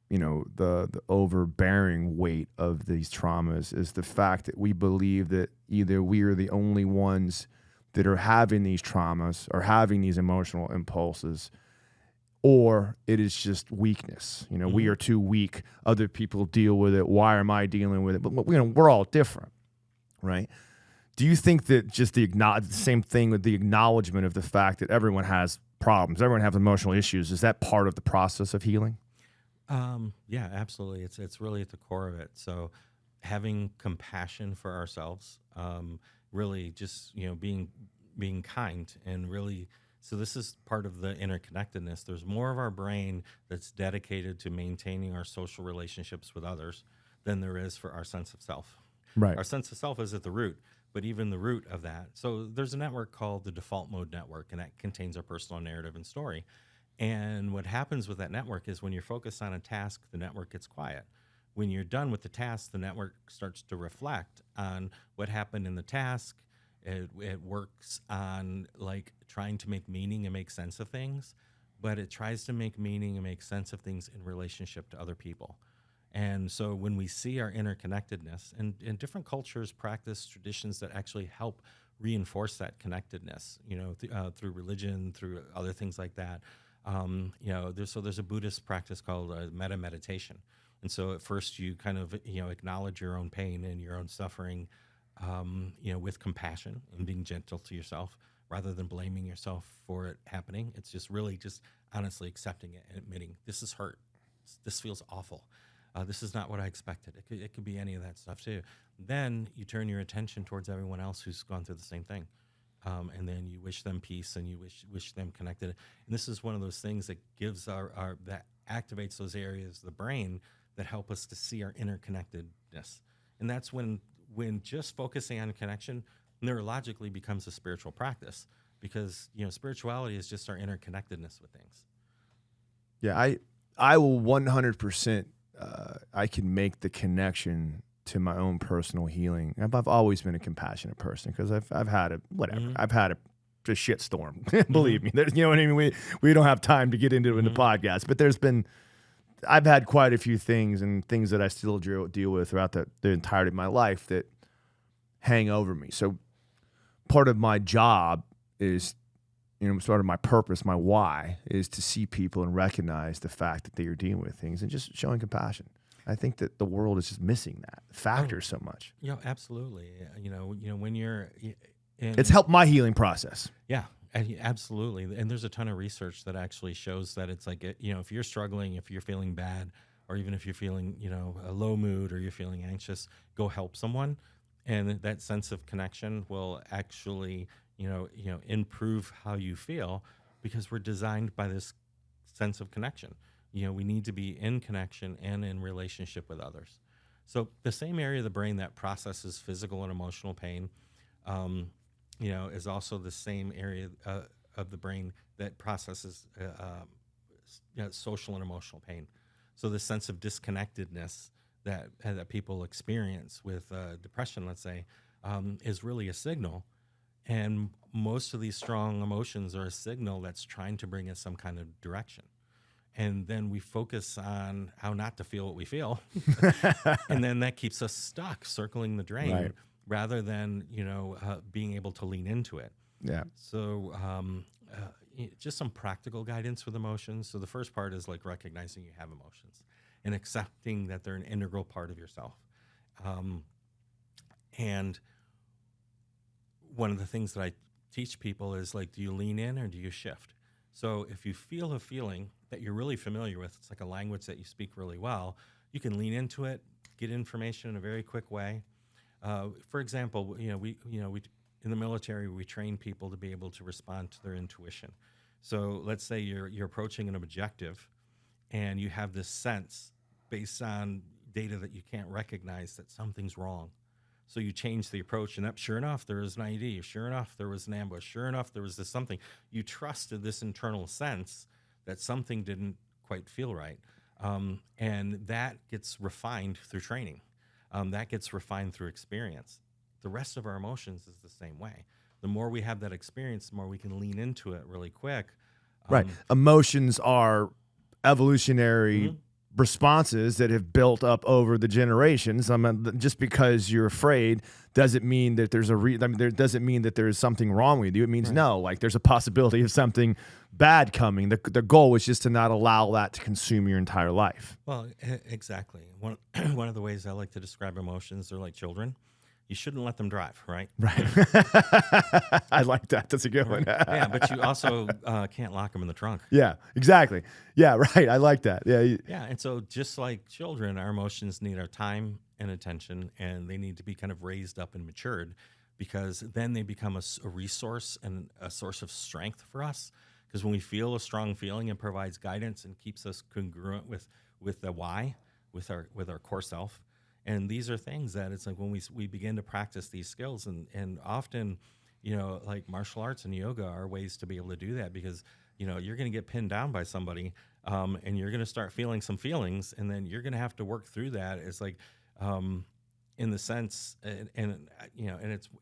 the overbearing weight of these traumas is the fact that we believe that either we are the only ones that are having these traumas or having these emotional impulses, or it is just weakness. We are too weak. Other people deal with it. Why am I dealing with it? But we're all different, right? Do you think that just the same thing with the acknowledgement of the fact that everyone has problems, everyone has emotional issues, is that part of the process of healing? Yeah, absolutely. It's really at the core of it. So having compassion for ourselves, really just, being kind and really, so this is part of the interconnectedness. There's more of our brain that's dedicated to maintaining our social relationships with others than there is for our sense of self. Right. Our sense of self is at the root, but even the root of that. So there's a network called the default mode network, and that contains our personal narrative and story. And what happens with that network is when you're focused on a task, the network gets quiet. When you're done with the task, the network starts to reflect on what happened in the task. It works on like trying to make meaning and make sense of things, but it tries to make meaning and make sense of things in relationship to other people. And so when we see our interconnectedness, and different cultures practice traditions that actually help reinforce that connectedness, through religion, through other things like that. There's a Buddhist practice called metta meditation. And so at first you kind of, acknowledge your own pain and your own suffering, with compassion and being gentle to yourself rather than blaming yourself for it happening. It's just really just honestly accepting it and admitting this is hurt. This feels awful. This is not what I expected. It could be any of that stuff too. Then you turn your attention towards everyone else who's gone through the same thing. And then you wish them peace and you wish them connected. And this is one of those things that gives that activates those areas of the brain that help us to see our interconnectedness. And that's when just focusing on connection neurologically becomes a spiritual practice, because spirituality is just our interconnectedness with things. Yeah, I will 100%. I can make the connection to my own personal healing. I've always been a compassionate person because I've had I've had a shit storm. Believe me, you know what I mean. We don't have time to get into it in the podcast, but I've had quite a few things and things that I still deal with throughout the entirety of my life that hang over me. So part of my job is, sort of my purpose, my why, is to see people and recognize the fact that they are dealing with things and just showing compassion. I think that the world is just missing that factor so much. Absolutely. When you're in, It's helped my healing process. yeah, absolutely. And there's a ton of research that actually shows that it's like, if you're struggling, if you're feeling bad, or even if you're feeling, a low mood or you're feeling anxious, go help someone. And that sense of connection will actually, improve how you feel, because we're designed by this sense of connection. We need to be in connection and in relationship with others. So the same area of the brain that processes physical and emotional pain, is also the same area of the brain that processes social and emotional pain. So the sense of disconnectedness that people experience with depression, let's say, is really a signal. And most of these strong emotions are a signal that's trying to bring us some kind of direction. And then we focus on how not to feel what we feel. And then that keeps us stuck, circling the drain, Right. rather than, being able to lean into it. Yeah. So just some practical guidance with emotions. So the first part is like recognizing you have emotions and accepting that they're an integral part of yourself. And one of the things that I teach people is like, do you lean in or do you shift? So if you feel a feeling that you're really familiar with, it's like a language that you speak really well, you can lean into it, get information in a very quick way. For example, we in the military, we train people to be able to respond to their intuition. So let's say you're approaching an objective and you have this sense based on data that you can't recognize that something's wrong. So you change the approach, and sure enough, there was an ID. Sure enough, there was an ambush. Sure enough, there was this something. You trusted this internal sense that something didn't quite feel right. And that gets refined through training. That gets refined through experience. The rest of our emotions is the same way. The more we have that experience, the more we can lean into it really quick. Right. Emotions are evolutionary responses that have built up over the generations. Just because you're afraid doesn't mean that there's there doesn't mean that there's something wrong with you. It means no, like there's a possibility of something bad coming. The goal is just to not allow that to consume your entire life. Well, exactly. One of the ways I like to describe emotions, they're like children. You shouldn't let them drive, right? Right. I like that. That's a good one. Yeah, but you also can't lock them in the trunk. Yeah, exactly. Yeah, right. I like that. Yeah. Yeah, and so just like children, our emotions need our time and attention, and they need to be kind of raised up and matured, because then they become a resource and a source of strength for us. Because when we feel a strong feeling, it provides guidance and keeps us congruent with the why, with our core self. And these are things that it's like when we begin to practice these skills, and often, like martial arts and yoga are ways to be able to do that, because, you're going to get pinned down by somebody, and you're going to start feeling some feelings, and then you're going to have to work through that. It's like, in the sense, and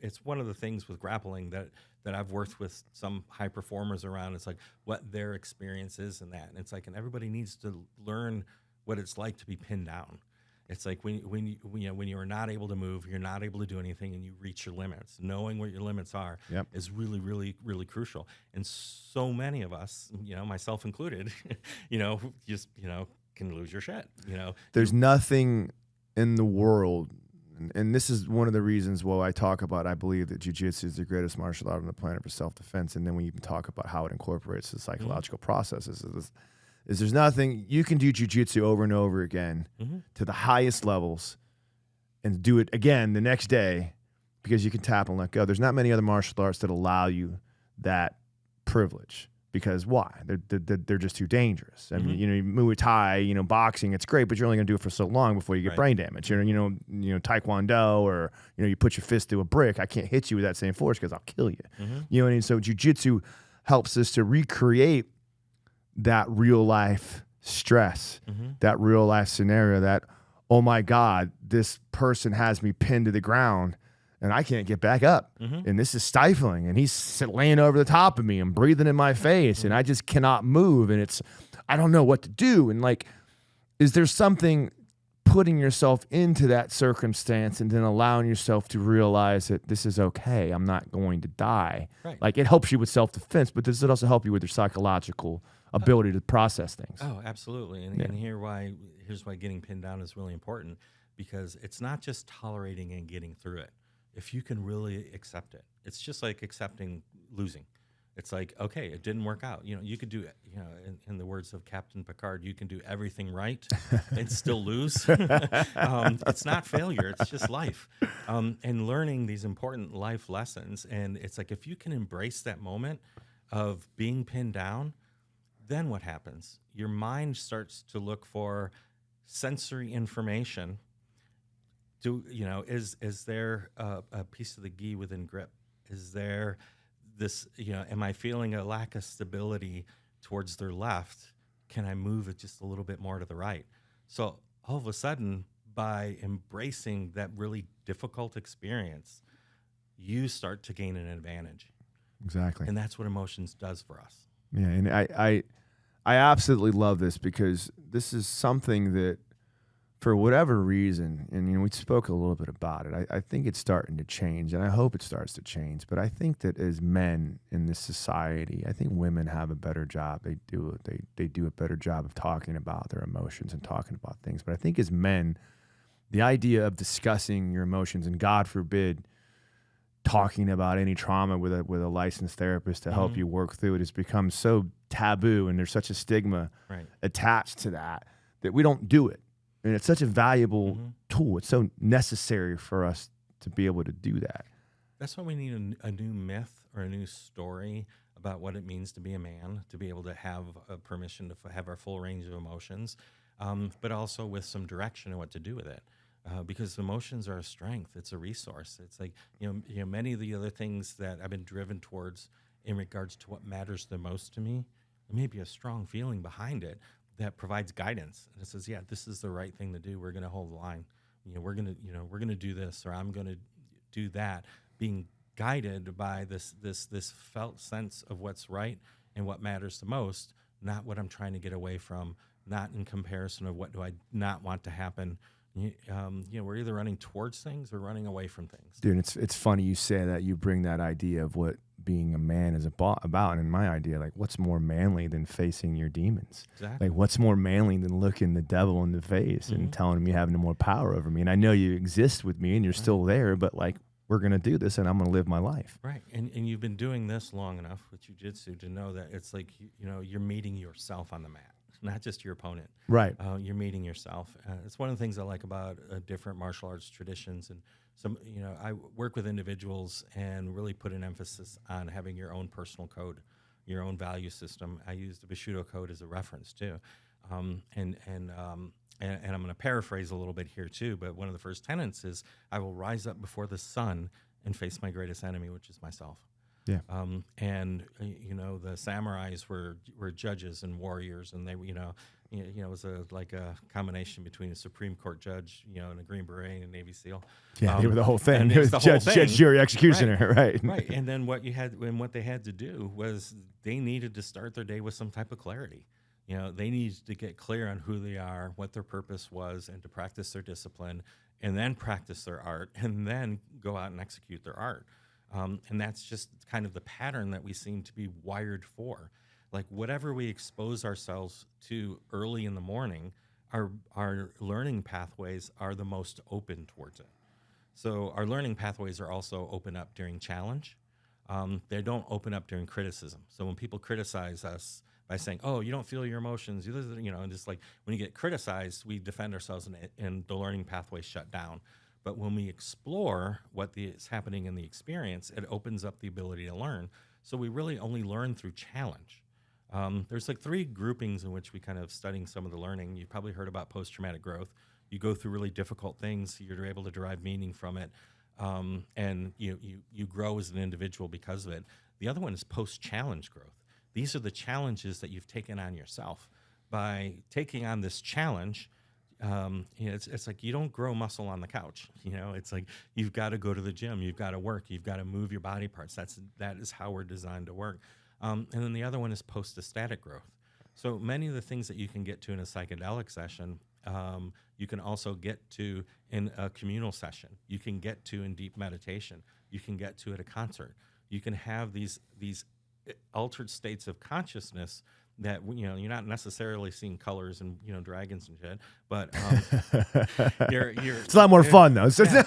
it's one of the things with grappling that I've worked with some high performers around. It's like what their experience is in that. And it's like, and everybody needs to learn what it's like to be pinned down. It's like when you are not able to move, you're not able to do anything, and you reach your limits. Knowing what your limits are is really, really, really crucial. And so many of us, myself included, just can lose your shit. There's nothing in the world, and this is one of the reasons why I talk about, I believe that Jiu Jitsu is the greatest martial art on the planet for self-defense, and then we even talk about how it incorporates the psychological processes. Is there's nothing, you can do Jiu Jitsu over and over again to the highest levels and do it again the next day, because you can tap and let go. There's not many other martial arts that allow you that privilege, because why? They're just too dangerous. I mean, Muay Thai, boxing, it's great, but you're only going to do it for so long before you get brain damage. Taekwondo, or you put your fist through a brick, I can't hit you with that same force because I'll kill you. You know what I mean? So Jiu Jitsu helps us to recreate that real life stress, that real life scenario, that, oh my God, this person has me pinned to the ground and I can't get back up. And this is stifling, and he's laying over the top of me and breathing in my face, and I just cannot move. And I don't know what to do. And like, is there something putting yourself into that circumstance and then allowing yourself to realize that this is okay, I'm not going to die. Right. Like, it helps you with self-defense, but does it also help you with your psychological ability to process things? Oh, absolutely. And here's here's why getting pinned down is really important, because it's not just tolerating and getting through it. If you can really accept it, it's just like accepting losing. It's like, okay, it didn't work out. You could do it. In the words of Captain Picard, you can do everything right and still lose. It's not failure. It's just life. And learning these important life lessons. And it's like, if you can embrace that moment of being pinned down, then what happens? Your mind starts to look for sensory information. Is there a piece of the gi within grip? Is there this, am I feeling a lack of stability towards their left? Can I move it just a little bit more to the right? So all of a sudden, by embracing that really difficult experience, you start to gain an advantage. Exactly. And that's what emotions does for us. Yeah, and I absolutely love this, because this is something that, for whatever reason, and we spoke a little bit about it, I think it's starting to change, and I hope it starts to change. But I think that as men in this society, I think women have a better job. They do a better job of talking about their emotions and talking about things. But I think as men, the idea of discussing your emotions, and God forbid, talking about any trauma with a licensed therapist to help you work through it, has become so taboo, and there's such a stigma attached to that we don't do it. And it's such a valuable tool. It's so necessary for us to be able to do that. That's why we need a new myth or a new story about what it means to be a man, to be able to have a permission to have our full range of emotions, but also with some direction on what to do with it. Because emotions are a strength. It's a resource. It's like, many of the other things that I've been driven towards in regards to what matters the most to me, there may be a strong feeling behind it that provides guidance. And it says, yeah, this is the right thing to do. We're going to hold the line. We're going to do this, or I'm going to do that. Being guided by this felt sense of what's right and what matters the most, not what I'm trying to get away from, not in comparison of what do I not want to happen. We're either running towards things or running away from things. Dude, it's funny you say that. You bring that idea of what being a man is about, and in my idea, like, what's more manly than facing your demons? Exactly. Like, what's more manly than looking the devil in the face and telling him you have no more power over me? And I know you exist with me and you're still there, but like, we're going to do this and I'm going to live my life. Right. And you've been doing this long enough with Jiu Jitsu to know that it's like, you're meeting yourself on the mat, not just your opponent. Right. You're meeting yourself. It's one of the things I like about different martial arts traditions. And some, I work with individuals and really put an emphasis on having your own personal code, your own value system. I use the Bushido code as a reference too. And I'm going to paraphrase a little bit here too, but one of the first tenets is I will rise up before the sun and face my greatest enemy, which is myself. Yeah. The samurais were judges and warriors, and they, it was like a combination between a Supreme Court judge, and a Green Beret and a Navy SEAL. Yeah, they were the whole thing. And it was the whole thing. Judge, jury, executioner, right? Right. And then what they had to do was they needed to start their day with some type of clarity. They needed to get clear on who they are, what their purpose was, and to practice their discipline, and then practice their art, and then go out and execute their art. And that's just kind of the pattern that we seem to be wired for. Like, whatever we expose ourselves to early in the morning, our learning pathways are the most open towards it. So our learning pathways are also open up during challenge. They don't open up during criticism. So when people criticize us by saying, "Oh, you don't feel your emotions," and just like when you get criticized, we defend ourselves and the learning pathways shut down. But when we explore what is happening in the experience, it opens up the ability to learn. So we really only learn through challenge. There's like 3 groupings in which we kind of studying some of the learning. You've probably heard about post-traumatic growth. You go through really difficult things, you're able to derive meaning from it, and you grow as an individual because of it. The other one is post-challenge growth. These are the challenges that you've taken on yourself. By taking on this challenge, it's like you don't grow muscle on the couch. It's like you've got to go to the gym, you've got to work, you've got to move your body parts. That is how we're designed to work. And then the other one is post-aesthetic growth. So many of the things that you can get to in a psychedelic session, you can also get to in a communal session. You can get to in deep meditation. You can get to at a concert. You can have these altered states of consciousness that you're not necessarily seeing colors and dragons and shit, but you're It's a lot more fun though. Yeah.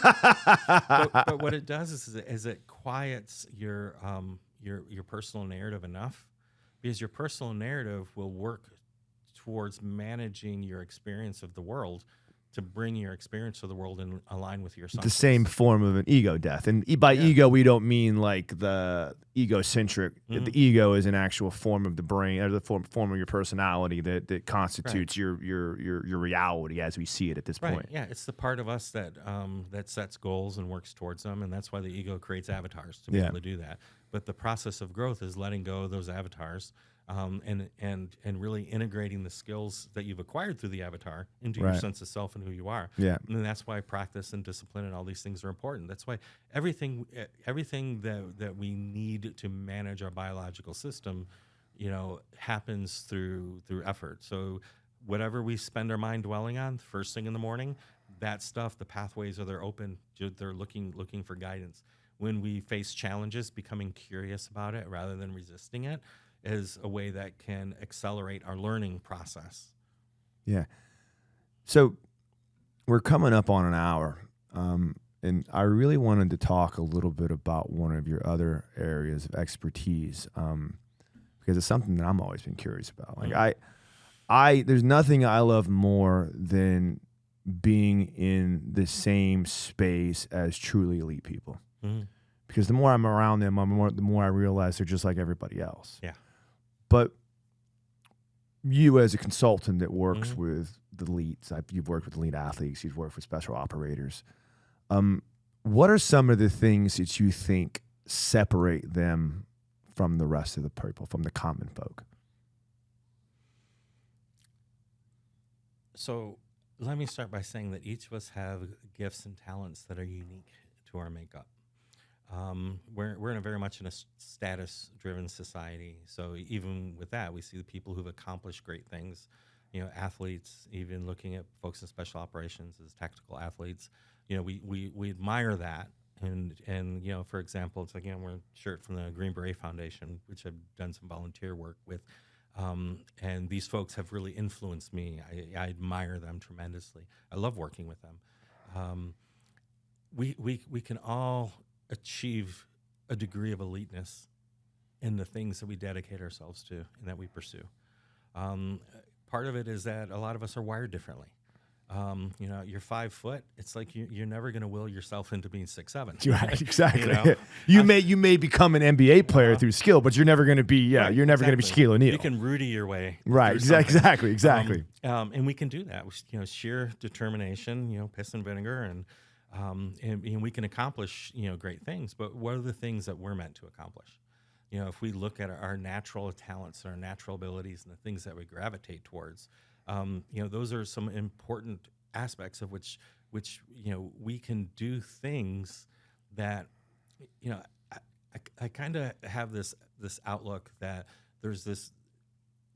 but what it does is it quiets your personal narrative enough, because your personal narrative will work towards managing your experience of the world to bring your experience of the world in align with your assumptions. The same form of an ego death. And by ego, we don't mean like the egocentric. The ego is an actual form of the brain, or the form of your personality that constitutes your reality as we see it at this point. Yeah, it's the part of us that that sets goals and works towards them, and that's why the ego creates avatars to be able to do that. But the process of growth is letting go of those avatars, and really integrating the skills that you've acquired through the avatar into your sense of self and who you are. Yeah. And that's why practice and discipline and all these things are important. That's why everything that we need to manage our biological system, happens through effort. So whatever we spend our mind dwelling on first thing in the morning, that stuff, the pathways are open. They're looking for guidance. When we face challenges, becoming curious about it rather than resisting it is a way that can accelerate our learning process. Yeah. So we're coming up on an hour, and I really wanted to talk a little bit about one of your other areas of expertise, because it's something that I'm always been curious about. Like there's nothing I love more than being in the same space as truly elite people. Because the more I'm around them, the more I realize they're just like everybody else. Yeah. But you, as a consultant that works with the elites, you've worked with elite athletes, you've worked with special operators. What are some of the things that you think separate them from the rest of the people, from the common folk? So let me start by saying that each of us have gifts and talents that are unique to our makeup. We're in a very much in a status-driven society. So even with that, we see the people who've accomplished great things, athletes, even looking at folks in special operations as tactical athletes. We admire that. And for example, it's like, we're a shirt from the Green Beret Foundation, which I've done some volunteer work with. And these folks have really influenced me. I admire them tremendously. I love working with them. We can all achieve a degree of eliteness in the things that we dedicate ourselves to and that we pursue. Part of it is that a lot of us are wired differently. You're 5 foot. It's like you're never going to will yourself into being 6'7". Right, exactly. You may become an NBA player through skill, but you're never going to be. You're never going to be Shaquille O'Neal. You can Rudy your way. Right. Exactly. And we can do that with sheer determination. Piss and vinegar, and we can accomplish great things. But what are the things that we're meant to accomplish? If we look at our natural talents and our natural abilities and the things that we gravitate towards. Those are some important aspects of which we can do things that I kind of have this outlook that there's this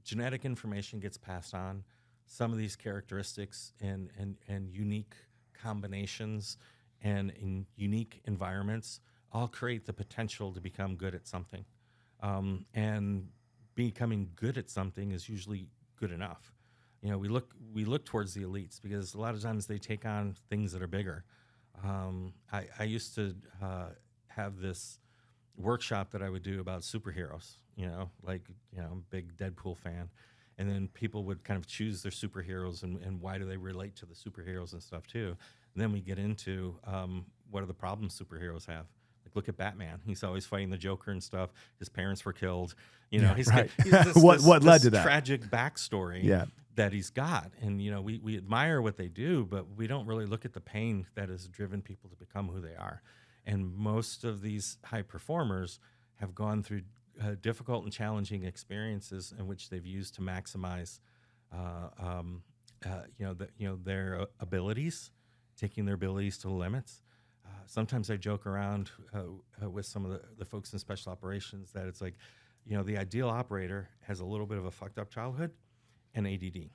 genetic information gets passed on. Some of these characteristics and unique combinations and in unique environments all create the potential to become good at something. And becoming good at something is usually good enough. We look towards the elites because a lot of times they take on things that are bigger. I used to have this workshop that I would do about superheroes. I'm a big Deadpool fan, and then people would kind of choose their superheroes and why do they relate to the superheroes and stuff too. And then we get into what are the problems superheroes have. Like, look at Batman. He's always fighting the Joker and stuff. His parents were killed. He's got what led to that tragic backstory that he's got. And, we admire what they do, but we don't really look at the pain that has driven people to become who they are. And most of these high performers have gone through difficult and challenging experiences in which they've used to maximize, their abilities, taking their abilities to the limits. Sometimes I joke around with some of the folks in special operations that it's like, the ideal operator has a little bit of a fucked up childhood and ADD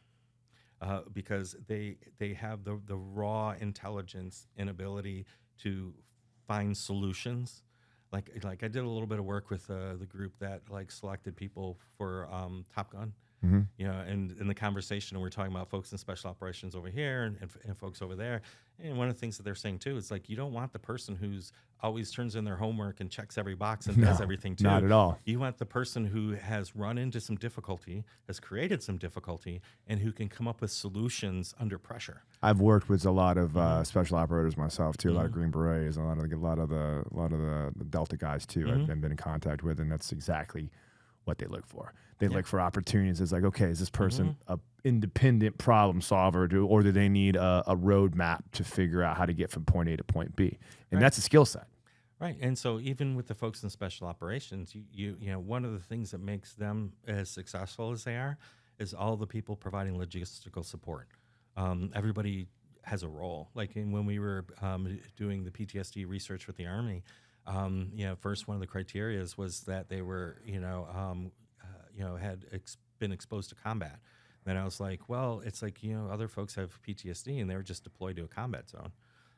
because they have the raw intelligence and ability to find solutions. Like I did a little bit of work with the group that selected people for Top Gun. You know, and in the conversation, we're talking about folks in special operations over here and folks over there. And one of the things that they're saying too, is like, you don't want the person who's always turns in their homework and checks every box and does everything too. Not at all. You want the person who has run into some difficulty, has created some difficulty, and who can come up with solutions under pressure. I've worked with a lot of special operators myself too, a lot of Green Berets, a lot of the Delta guys too. I've been in contact with, and that's exactly what they look for. They look for opportunities. It's like, okay, is this person a independent problem solver, or do they need a roadmap to figure out how to get from point A to point B? And that's a skill set. Right. And so even with the folks in special operations, you know, one of the things that makes them as successful as they are is all the people providing logistical support. Everybody has a role. Like when we were doing the PTSD research with the Army, you know, first one of the criteria was that they were, had been exposed to combat. Then I was like, well, it's like, you know, other folks have PTSD and they were just deployed to a combat zone.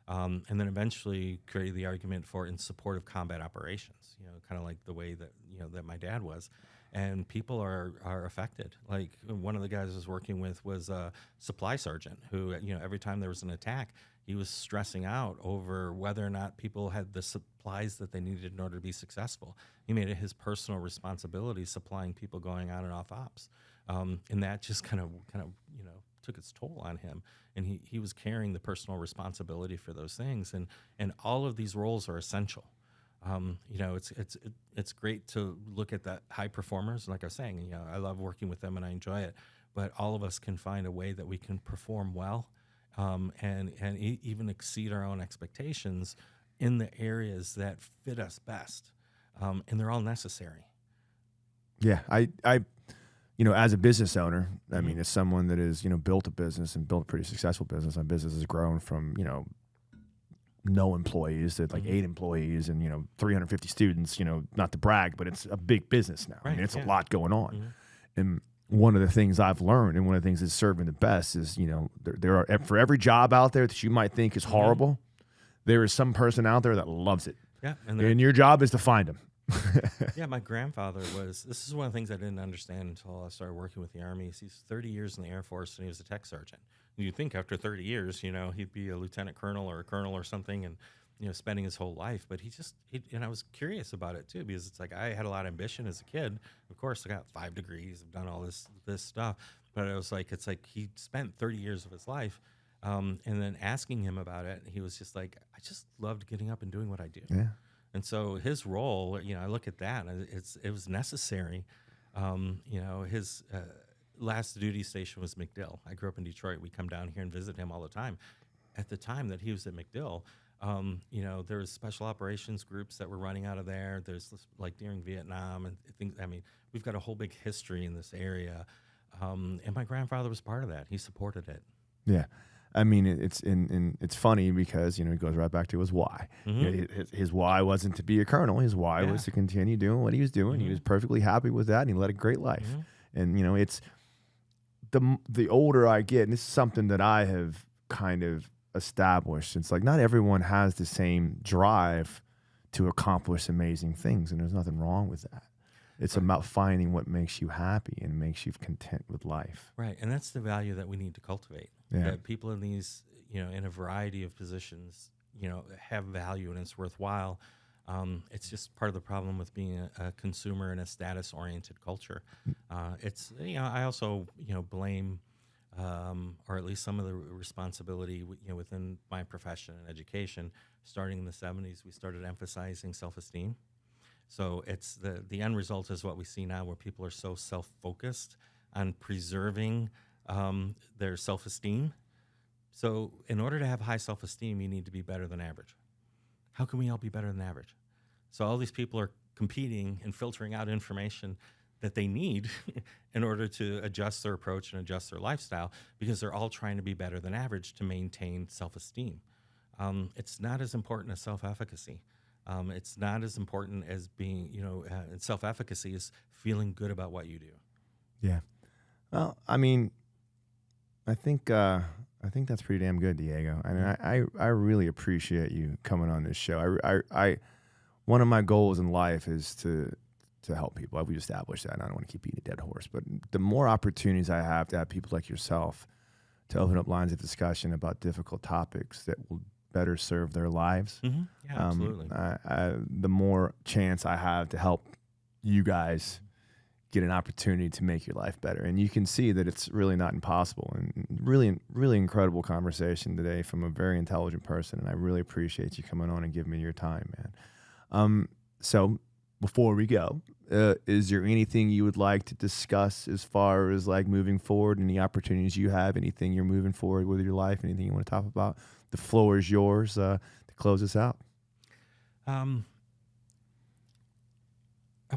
And then eventually created the argument for in support of combat operations, you know, kind of like the way that, you know, that my dad was. And people are affected. Like one of the guys I was working with was a supply sergeant who, you know, every time there was an attack, he was stressing out over whether or not people had the supplies that they needed in order to be successful. He made it his personal responsibility supplying people going on and off ops. And that just kind of, you know, took its toll on him. And he was carrying the personal responsibility for those things. And all of these roles are essential. You know, it's great to look at the high performers. Like I was saying, you know, I love working with them and I enjoy it. But all of us can find a way that we can perform well and even exceed our own expectations in the areas that fit us best. And they're all necessary. Yeah, I you know, as a business owner, I mean, as someone that has, you know, built a business and built a pretty successful business, my business has grown from, you know, no employees to like 8 employees and, you know, 350 students, you know, not to brag, but it's a big business now. Right, I mean, it's a lot going on. And one of the things I've learned and one of the things that's serving the best is, you know, there are, for every job out there that you might think is horrible, there is some person out there that loves it. Yeah. And your job is to find them. Yeah, my grandfather this is one of the things I didn't understand until I started working with the Army. He's 30 years in the Air Force and he was a tech sergeant. You'd think after 30 years, you know, he'd be a lieutenant colonel or a colonel or something and, you know, spending his whole life. But and I was curious about it too, because it's like I had a lot of ambition as a kid. Of course, I got 5 degrees, I've done all this stuff. But it was like, it's like he spent 30 years of his life. And then asking him about it, he was just like, I just loved getting up and doing what I do. Yeah. And so his role, you know, I look at that, and it was necessary. You know, his last duty station was MacDill. I grew up in Detroit. We come down here and visit him all the time. At the time that he was at MacDill, you know, there was special operations groups that were running out of there. There's like during Vietnam and things. I mean, we've got a whole big history in this area. And my grandfather was part of that. He supported it. Yeah. I mean, it's funny because, you know, it goes right back to his why. You know, his why wasn't to be a colonel. His why was to continue doing what he was doing. He was perfectly happy with that, and he led a great life. And, you know, it's the older I get, and this is something that I have kind of established. It's like not everyone has the same drive to accomplish amazing things, and there's nothing wrong with that. It's about finding what makes you happy and makes you content with life. Right, and that's the value that we need to cultivate. Yeah. That people in these, you know, in a variety of positions, you know, have value and it's worthwhile. It's just part of the problem with being a consumer in a status-oriented culture. It's, you know, I also, you know, blame, or at least some of the responsibility, you know, within my profession and education. Starting in the 70s, we started emphasizing self-esteem. So it's the end result is what we see now, where people are so self-focused on preserving their self-esteem. So in order to have high self-esteem, you need to be better than average. How can we all be better than average? So all these people are competing and filtering out information that they need in order to adjust their approach and adjust their lifestyle, because they're all trying to be better than average to maintain self-esteem. It's not as important as self-efficacy. It's not as important as being, you know, self-efficacy is feeling good about what you do. Yeah. Well, I mean, I think that's pretty damn good, Diego. I mean, I really appreciate you coming on this show. I one of my goals in life is to to help people. We've established that. And I don't want to keep beating a dead horse, but the more opportunities I have to have people like yourself to open up lines of discussion about difficult topics that will better serve their lives, Yeah, absolutely. the more chance I have to help you guys get an opportunity to make your life better. And you can see that it's really not impossible. And really, really incredible conversation today from a very intelligent person. And I really appreciate you coming on and giving me your time, man. So before we go, is there anything you would like to discuss as far as like moving forward, any opportunities you have, anything you're moving forward with your life, anything you want to talk about? The floor is yours to close us out.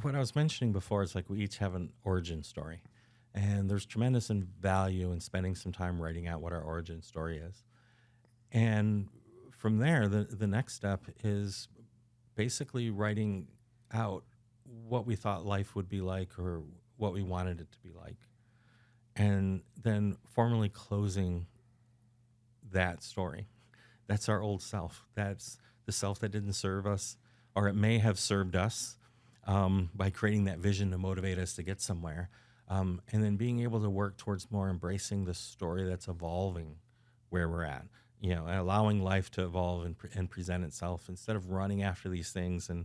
What I was mentioning before is like we each have an origin story, and there's tremendous value in spending some time writing out what our origin story is. And from there, the next step is basically writing out what we thought life would be like or what we wanted it to be like, and then formally closing that story. That's our old self. That's the self that didn't serve us, or it may have served us by creating that vision to motivate us to get somewhere. And then being able to work towards more embracing the story that's evolving where we're at, allowing life to evolve and present itself instead of running after these things and,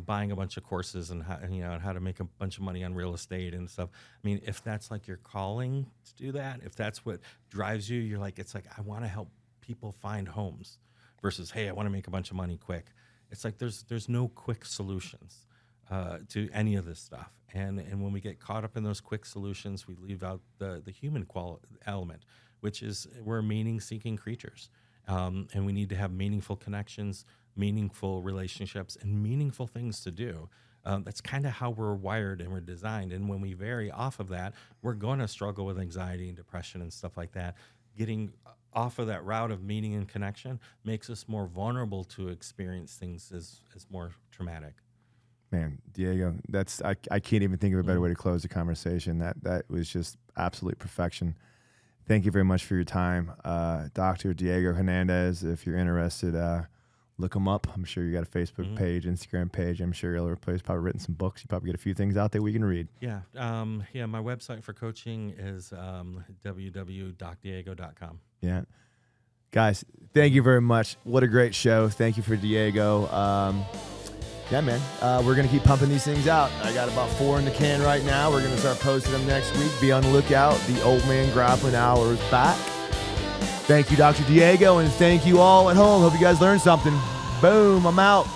buying a bunch of courses and how to make a bunch of money on real estate and stuff. I mean, if that's like your calling to do that, if that's what drives you, you're like, it's like, I want to help people find homes versus, hey, I want to make a bunch of money quick. It's like, there's no quick solutions to any of this stuff. And when we get caught up in those quick solutions, we leave out the human element, which is we're meaning-seeking creatures. And we need to have meaningful connections, meaningful relationships, and meaningful things to do. That's kind of how we're wired and we're designed. And when we vary off of that, we're going to struggle with anxiety and depression and stuff like that. Getting off of that route of meaning and connection makes us more vulnerable to experience things as more traumatic. Man, Diego, I can't even think of a better way to close the conversation. That was just absolute perfection. Thank you very much for your time. Dr. Diego Hernandez, if you're interested, look him up. I'm sure you got a Facebook page, Instagram page. I'm sure you're all over the place. Probably written some books. You probably get a few things out there we can read. Yeah. My website for coaching is www.docdiego.com. Yeah. Guys, thank you very much. What a great show. Thank you for Diego. Yeah, man. We're going to keep pumping these things out. I got about 4 in the can right now. We're going to start posting them next week. Be on the lookout. The Old Man Grappling Hour is back. Thank you, Dr. Diego, and thank you all at home. Hope you guys learned something. Boom, I'm out.